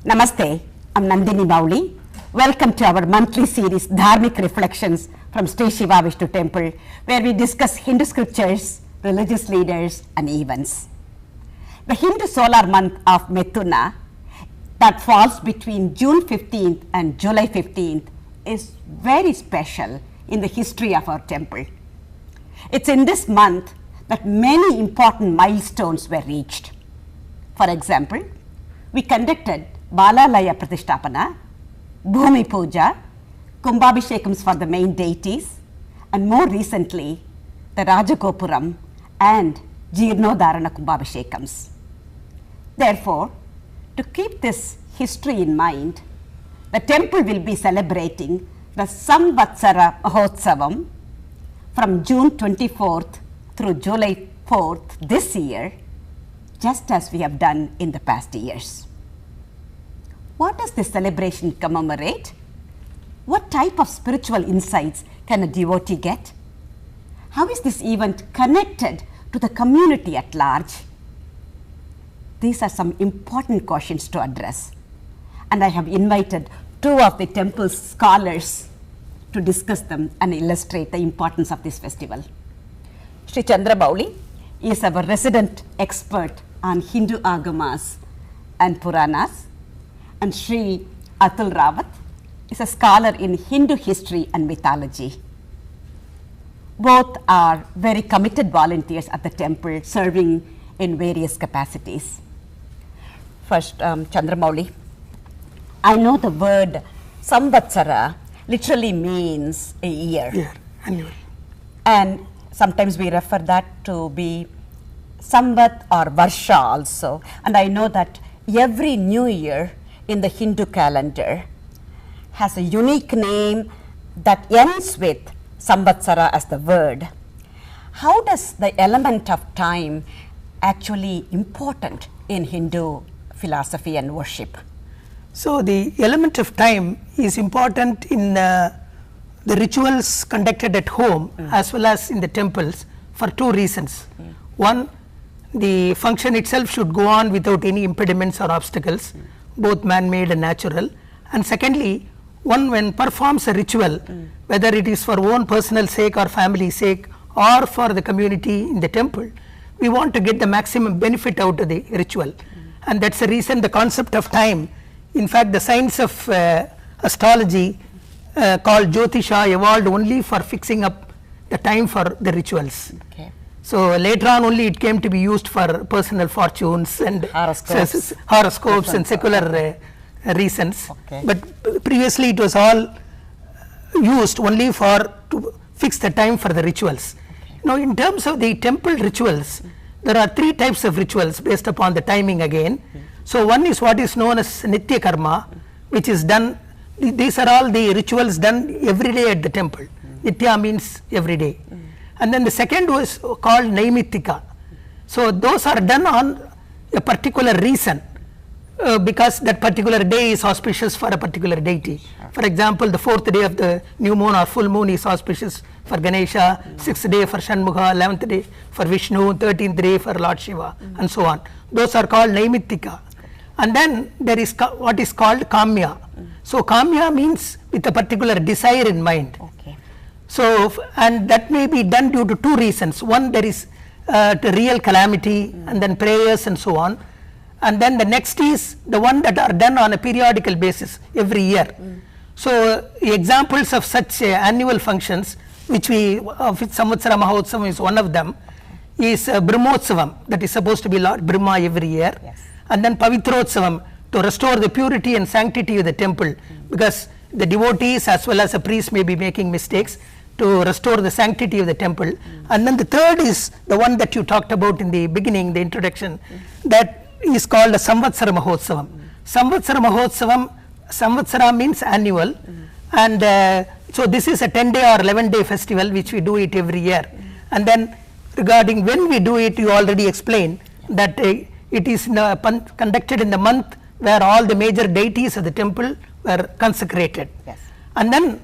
Namaste, I'm Nandini Mouli. Welcome to our monthly series Dharmic Reflections from Sri Shiva Vishnu Temple, where we discuss Hindu scriptures, religious leaders and events. The Hindu solar month of Mithuna that falls between June 15th and July 15th is very special in the history of our temple. It's in this month that many important milestones were reached. For example, we conducted Balalaya Pratishtapana, Bhumi Puja, Kumbhabhishekams for the main deities, and more recently, the Rajagopuram and Jeernodharana Kumbhabhishekams. Therefore, to keep this history in mind, the temple will be celebrating the Samvatsara Mahotsavam from June 24th through July 4th this year, just as we have done in the past years. What does this celebration commemorate? What type of spiritual insights can a devotee get? How is this event connected to the community at large? These are some important questions to address, and I have invited two of the temple's scholars to discuss them and illustrate the importance of this festival. Sri Chandra Mouli is our resident expert on Hindu Agamas and Puranas, and Sri Atul Rawat is a scholar in Hindu history and mythology. Both are very committed volunteers at the temple, serving in various capacities. First, Chandra Mouli, I know the word Samvatsara literally means a year. Year, annual. And sometimes we refer that to be Samvat or Varsha also. And I know that every new year in the Hindu calendar has a unique name that ends with Samvatsara as the word. How does the element of time actually important in Hindu philosophy and worship? So, the element of time is important in the rituals conducted at home as well as in the temples for two reasons. One, the function itself should go on without any impediments or obstacles, both man-made and natural. And secondly, one when performs a ritual, whether it is for own personal sake or family sake or for the community in the temple, we want to get the maximum benefit out of the ritual. And that's the reason the concept of time, in fact the science of astrology called Jyotisha evolved only for fixing up the time for the rituals. Okay. So, later on only it came to be used for personal fortunes and horoscopes and secular reasons. Okay. But previously it was all used only for to fix the time for the rituals. Okay. Now, in terms of the temple rituals, there are three types of rituals based upon the timing again. So, one is what is known as Nitya Karma, which is done, these are all the rituals done every day at the temple. Nitya means every day. And then the second was called Naimittika. So, those are done on a particular reason because that particular day is auspicious for a particular deity. For example, the 4th day of the new moon or full moon is auspicious for Ganesha, 6th day for Shanmugha, 11th day for Vishnu, 13th day for Lord Shiva and so on. Those are called Naimittika. And then there is what is called Kamya. So, Kamya means with a particular desire in mind. Okay. So, and that may be done due to two reasons. One, there is the real calamity and then prayers and so on. And then the next is the one that are done on a periodical basis every year. So, examples of such annual functions which Samvatsara Mahotsavam is one of them, is Brahmotsavam, that is supposed to be Lord Brahma every year. Yes. And then Pavitrotsavam, to restore the purity and sanctity of the temple, because the devotees as well as a priest may be making mistakes, to restore the sanctity of the temple. And then the third is the one that you talked about in the beginning, the introduction, that is called a Samvatsara Mahotsavam. Samvatsara Mahotsavam, Samvatsara means annual, and so this is a 10-day or 11-day festival which we do it every year. And then regarding when we do it, you already explained that it is conducted in the month where all the major deities of the temple were consecrated. Yes. And then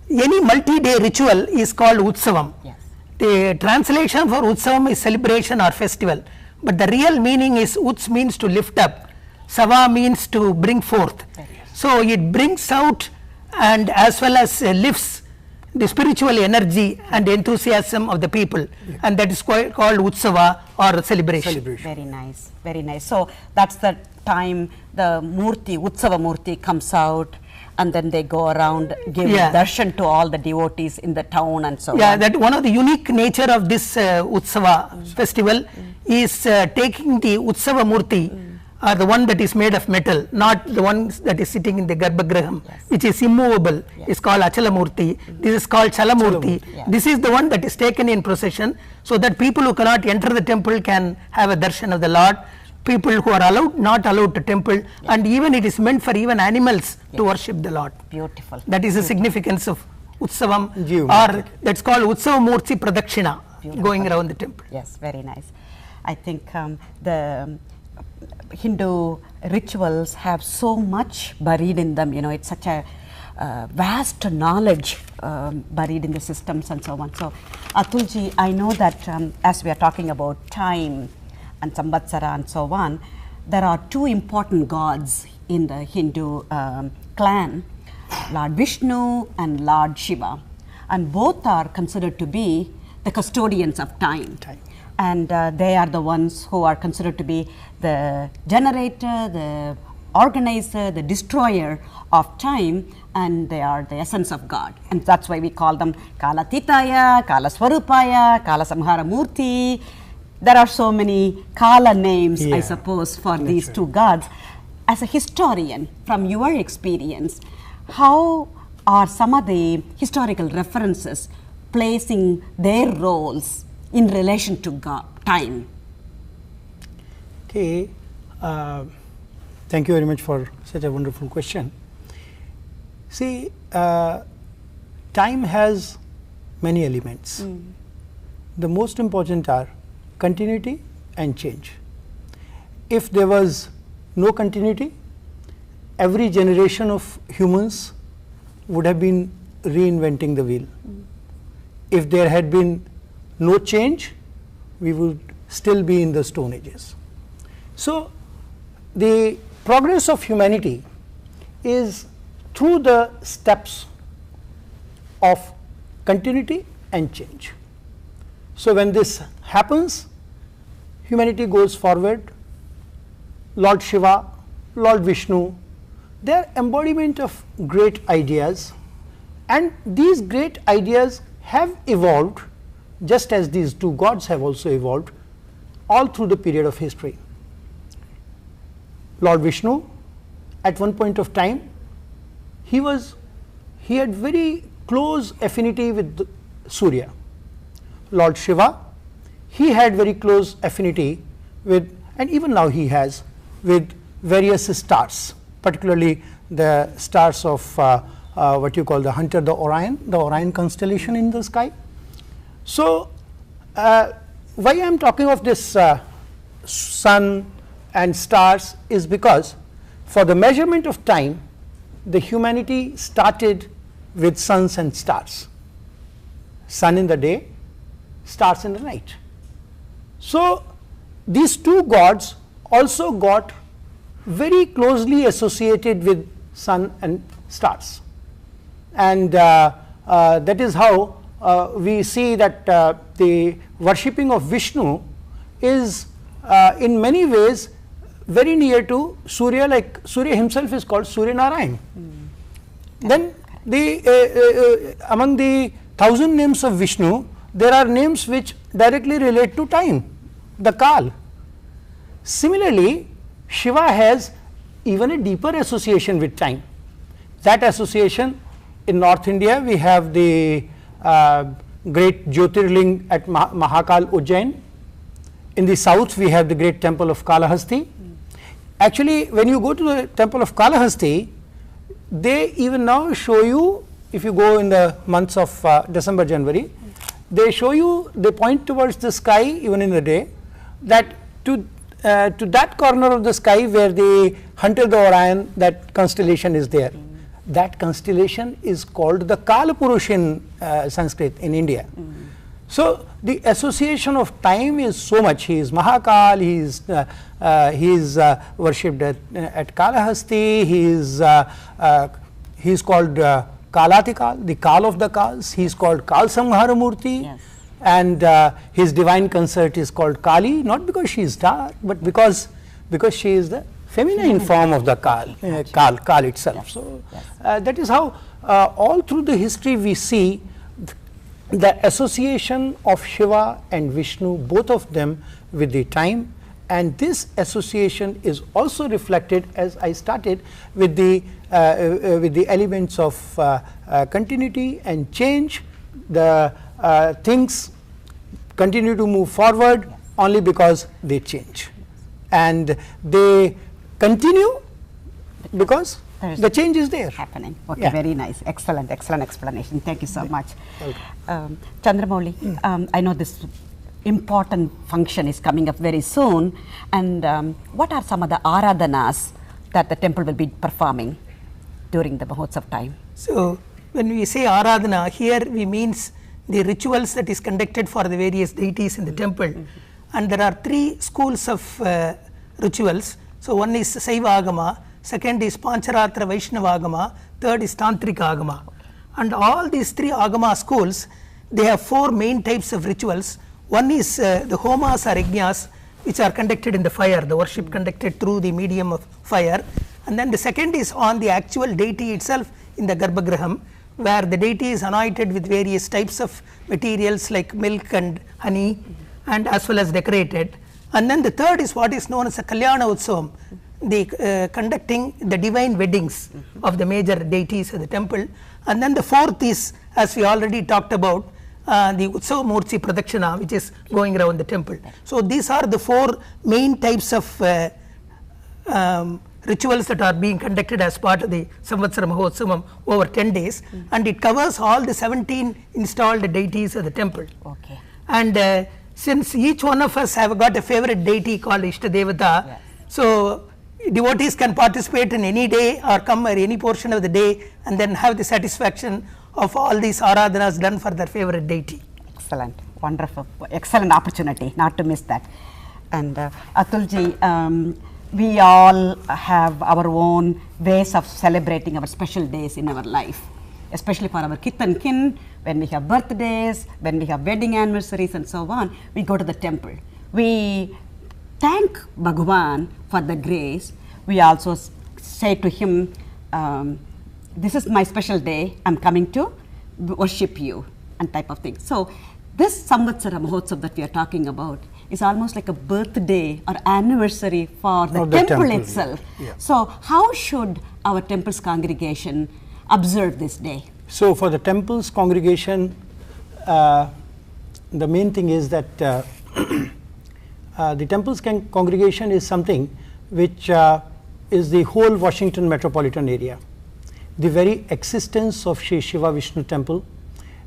any multi-day ritual is called Utsavam. Yes. The translation for Utsavam is celebration or festival, but the real meaning is Uts means to lift up. Sava means to bring forth. So it brings out and as well as lifts the spiritual energy and enthusiasm of the people, and that is called Utsava or celebration. Very nice, very nice. So that's the time the Murti, Utsava Murti comes out, and then they go around, give darshan to all the devotees in the town and so on. Yeah, that one of the unique nature of this Utsava festival is taking the Utsava Murti, the one that is made of metal, not the one that is sitting in the Garbhagraham, which is immovable, is called Achala Murti. This is called Chala Murti. This is the one that is taken in procession, so that people who cannot enter the temple can have a darshan of the Lord. People who are allowed, not allowed to temple, and even it is meant for even animals to worship the Lord. Beautiful. That is the significance of Utsavam, or that's called Utsava Murti Pradakshina, going around the temple. Yes, very nice. I think the Hindu rituals have so much buried in them, you know, it's such a vast knowledge buried in the systems and so on. So Atulji, I know that as we are talking about time and Samvatsara and so on, there are two important gods in the Hindu clan, Lord Vishnu and Lord Shiva, and both are considered to be the custodians of time. And they are the ones who are considered to be the generator, the organizer, the destroyer of time, and they are the essence of God. And that's why we call them Kalatitaya, Kala Swarupaya, Kala Samhara Murti. There are so many Kala names, I suppose, for these two gods. As a historian, from your experience, how are some of the historical references placing their roles in relation to God, time? Okay, thank you very much for such a wonderful question. See, time has many elements. The most important are continuity and change. If there was no continuity, every generation of humans would have been reinventing the wheel. If there had been no change, we would still be in the Stone Ages. So the progress of humanity is through the steps of continuity and change. So when this happens, humanity goes forward. Lord Shiva, Lord Vishnu, they are embodiment of great ideas, and these great ideas have evolved just as these two gods have also evolved all through the period of history. Lord Vishnu, at one point of time, he had very close affinity with Surya. Lord Shiva, he had very close affinity with, and even now he has, with various stars, particularly the stars of what you call the Hunter, the Orion constellation in the sky. So why I am talking of this sun and stars is because for the measurement of time, the humanity started with suns and stars. Sun in the day, stars in the night. So these two gods also got very closely associated with sun and stars, and that is how we see that the worshipping of Vishnu is in many ways very near to Surya, like Surya himself is called Surya Narayan. Then the among the 1000 names of Vishnu, there are names which directly relate to time, the Kal. Similarly, Shiva has even a deeper association with time. That association, in North India, we have the great Jyotirling at Mahakal Ujjain. In the south, we have the great temple of Kalahasti. Actually, when you go to the temple of Kalahasti, they even now show you, if you go in the months of December, January, they show you, they point towards the sky even in the day, that to that corner of the sky where the Hunter, the Orion, that constellation is there. That constellation is called the Kalapurusha in Sanskrit in India. So, the association of time is so much. He is Mahakal, he is worshipped at Kalahasti, he is called Kalatikal, the Kal of the Kals, he is called Kal Samhara Murti. Yes. And his divine consort is called Kali, not because she is dark, but because she is the feminine form of the Kal itself. Yes. So, Yes. that is how all through the history we see the association of Shiva and Vishnu, both of them with the time, and this association is also reflected, as I started, with the elements of continuity and change. The things continue to move forward only because they change, and they continue because the change is there. Happening. Okay, Yeah. very nice. Excellent, excellent explanation. Thank you so much. Chandra Mouli, I know this important function is coming up very soon, and what are some of the aradhanas that the temple will be performing during the Mahotsav time? So, when we say Aradhana, here we means the rituals that is conducted for the various deities in the temple, and there are three schools of rituals. So, one is Saiva Agama, second is Pancharatra Vaishnava Agama, third is Tantrika Agama. And all these three Agama schools, they have four main types of rituals. One is the homas or yajnas, which are conducted in the fire, the worship conducted through the medium of fire. And then the second is on the actual deity itself in the Garbhagraham, where the deity is anointed with various types of materials like milk and honey, and as well as decorated. And then the third is what is known as a Kalyana Utsavam, the conducting the divine weddings of the major deities of the temple. And then the fourth is, as we already talked about, the Utsava Murti Pradakshina, which is going around the temple. So, these are the four main types of rituals that are being conducted as part of the Samvatsara Mahotsavam over 10 days, and it covers all the 17 installed deities of the temple. Okay. And since each one of us have got a favorite deity called Ishta Devata, Yes. so devotees can participate in any day or come at any portion of the day and then have the satisfaction of all these aradhanas done for their favorite deity. Excellent, wonderful, excellent opportunity, not to miss that. And Atulji, we all have our own ways of celebrating our special days in our life, especially for our kith and kin. When we have birthdays, when we have wedding anniversaries and so on, we go to the temple. We thank Bhagavan for the grace. We also say to him, this is my special day, I'm coming to worship you, and type of thing. So this Samvatsara Mahotsav that we are talking about is almost like a birthday or anniversary for the temple itself. Yeah. So how should our temple's congregation observe this day? So, for the temple's congregation, the main thing is that the temple's congregation is something which is the whole Washington metropolitan area. The very existence of Shri Shiva Vishnu temple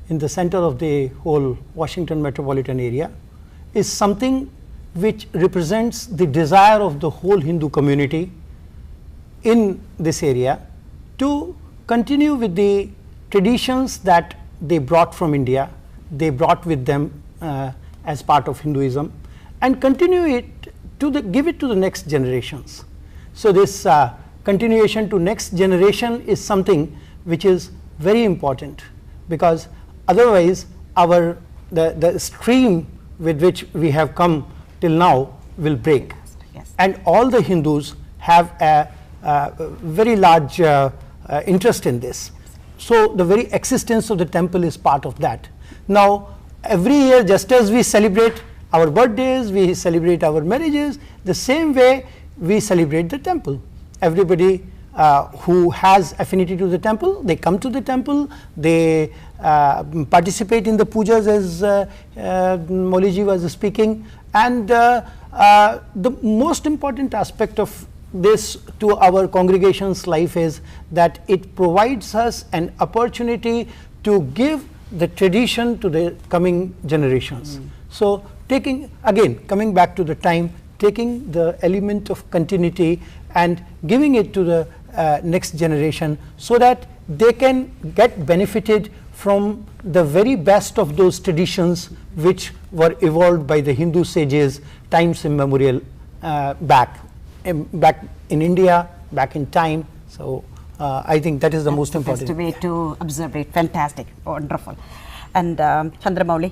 in the center of the whole Washington metropolitan area is something which represents the desire of the whole Hindu community in this area to continue with the traditions that they brought from India, they brought with them as part of Hinduism, and continue it to give it to the next generations. So, this continuation to next generation is something which is very important, because otherwise the stream with which we have come till now will break. Yes. And all the Hindus have a very large interest in this. So, the very existence of the temple is part of that. Now, every year, just as we celebrate our birthdays, we celebrate our marriages, the same way we celebrate the temple. Everybody who has affinity to the temple, they come to the temple, they participate in the pujas, as Mouli ji was speaking, and the most important aspect of this to our congregation's life is that it provides us an opportunity to give the tradition to the coming generations. So, coming back to the time, taking the element of continuity and giving it to the next generation, so that they can get benefited from the very best of those traditions which were evolved by the Hindu sages times immemorial, back in India, back in time. So I think that is the most important. That's the way to observe it. Fantastic, wonderful. And Chandra Mouli,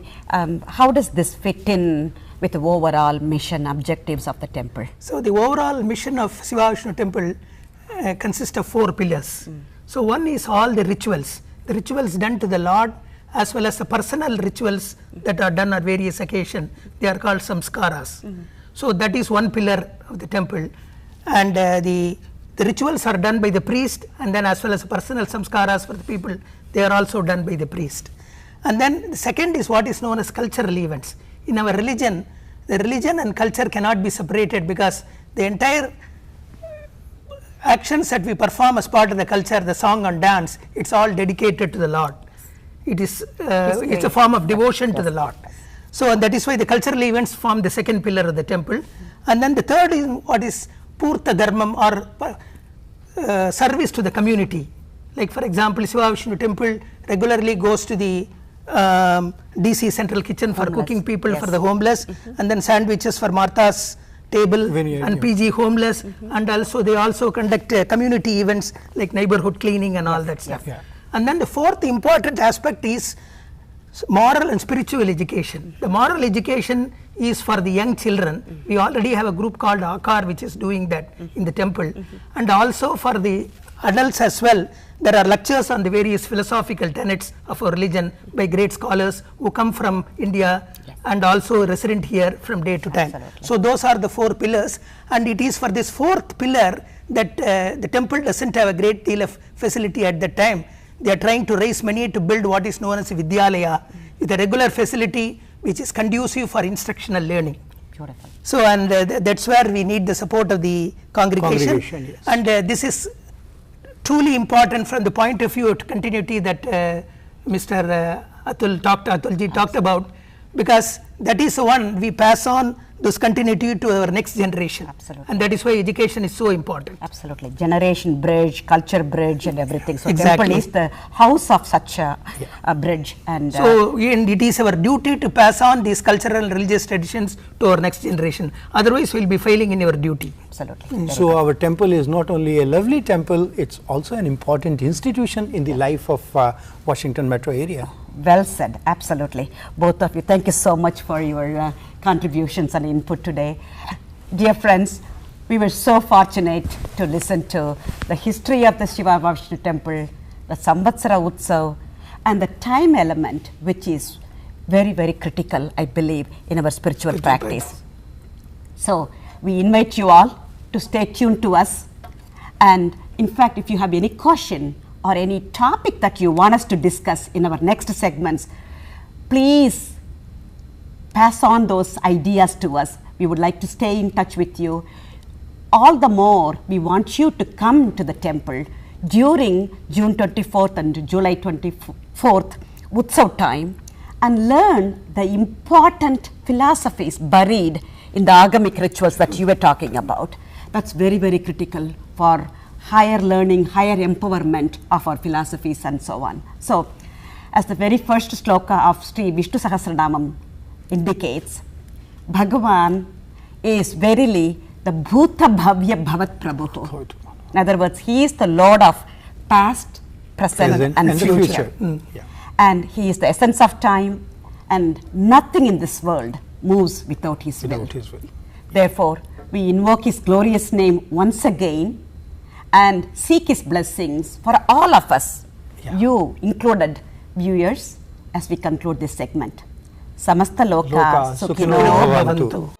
how does this fit in with the overall mission objectives of the temple? So the overall mission of Shiva Vishnu temple consists of 4 pillars. So one is all the rituals done to the Lord, as well as the personal rituals that are done on various occasions. They are called samskaras. So that is one pillar of the temple, and the rituals are done by the priest, and then as well as the personal samskaras for the people, they are also done by the priest. And then the second is what is known as cultural events. In our religion, the religion and culture cannot be separated, because the entire actions that we perform as part of the culture, the song and dance, it's all dedicated to the Lord. It is it's a form of devotion to the Lord. So that is why the cultural events form the second pillar of the temple. And then the third is what is Purta Dharmam, or service to the community. Like for example, Shiva Vishnu temple regularly goes to the DC Central Kitchen for cooking people, for the homeless, and then sandwiches for Martha's table and PG homeless, and also they also conduct community events like neighborhood cleaning and all that stuff. And then the fourth important aspect is moral and spiritual education. The moral education is for the young children. We already have a group called Akar which is doing that in the temple, and also for the adults as well. There are lectures on the various philosophical tenets of our religion by great scholars who come from India and also resident here from day to time. So those are the 4 pillars, and it is for this 4th pillar that the temple doesn't have a great deal of facility at that time. They are trying to raise money to build what is known as a Vidyalaya with a regular facility which is conducive for instructional learning. Beautiful. So and that's where we need the support of the congregation, yes. And this is truly important from the point of view of continuity that Mr. Atulji talked about, because that is the one we pass on this continuity to our next generation. Absolutely. And that is why education is so important. Absolutely. Generation bridge, culture bridge and everything. So Exactly. temple is the house of such a bridge. And so and it is our duty to pass on these cultural and religious traditions to our next generation. Otherwise we will be failing in our duty. Absolutely. So our temple is not only a lovely temple, it's also an important institution in the life of Washington metro area. Well said, absolutely. Both of you, thank you so much for your contributions and input today. Dear friends, we were so fortunate to listen to the history of the Shiva Vishnu temple, the Samvatsara Utsav, and the time element, which is very, very critical, I believe, in our spiritual practice. So we invite you all to stay tuned to us, and in fact, if you have any question or any topic that you want us to discuss in our next segments, please pass on those ideas to us. We would like to stay in touch with you. All the more, we want you to come to the temple during June 24th and July 24th Utsav time and learn the important philosophies buried in the agamic rituals that you were talking about. That's very, very critical for higher learning, higher empowerment of our philosophies and so on. So, as the very first sloka of Sri Vishnu Sahasranamam indicates, Bhagavan is verily the Bhuta Bhavya Bhavat Prabhu. In other words, he is the Lord of past, present and future. And he is the essence of time, and nothing in this world moves without his will. Therefore, we invoke his glorious name once again and seek his blessings for all of us, you included viewers, as we conclude this segment. Samasta Loka Sukhino Bhavantu.